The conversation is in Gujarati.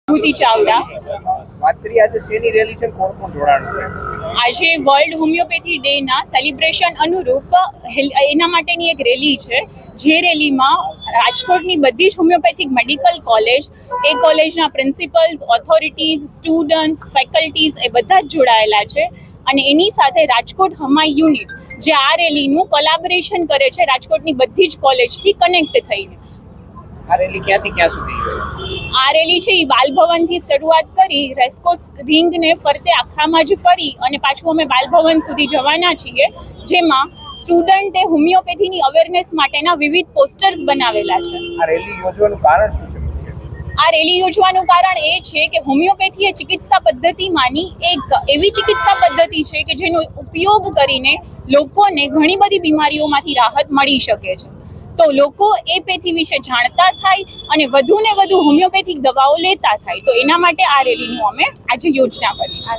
ભૂતિ ચાવડા. વાત કરીએ આજે શેની રેલી છે, કોણ કોણ જોડાણું છે? આજે વર્લ્ડ હોમિયોપેથી ડે ના સેલિબ્રેશન અનુરૂપ એના માટેની એક રેલી છે, જે રેલીમાં રાજકોટની બધી જ હોમિયોપેથિક મેડિકલ કોલેજ, એ કોલેજના પ્રિન્સિપલ્સ, ઓથોરિટીઝ, સ્ટુડન્ટ્સ, ફેકલ્ટીઝ એ બધા જ જોડાયેલા છે. અને એની સાથે રાજકોટ હમાઈ યુનિટ જે આ રેલીનું કોલાબોરેશન કરે છે રાજકોટની બધી જ કોલેજથી કનેક્ટ થઈને. આ રેલી ક્યાંથી ક્યાં સુધી? આ રેલી છે એ બાલભવનથી શરૂઆત કરી રેસ્કોસ રિંગને ફરતે આખામાં જ ફરી અને પાછું અમે બાલભવન સુધી જવાના છીએ, જેમાં સ્ટુડન્ટે હોમિયોપેથીની અવેરનેસ માટેના વિવિધ પોસ્ટર્સ બનાવેલા છે. આ રેલી યોજવાનું કારણ શું છે? આ રેલી યોજવાનું કારણ એ છે કે હોમિયોપેથી એ ચિકિત્સા પદ્ધતિમાંની એક એવી ચિકિત્સા પદ્ધતિ છે કે જેનો ઉપયોગ કરીને લોકોને ઘણી બધી બીમારીઓમાંથી રાહત મળી શકે છે. તો લોકો એ પેથી વિશે જાણતા થાય અને વધુ ને વધુ હોમિયોપેથિક દવાઓ લેતા થાય, તો એના માટે આ રેલીનું અમે આજે યોજના કરી છે.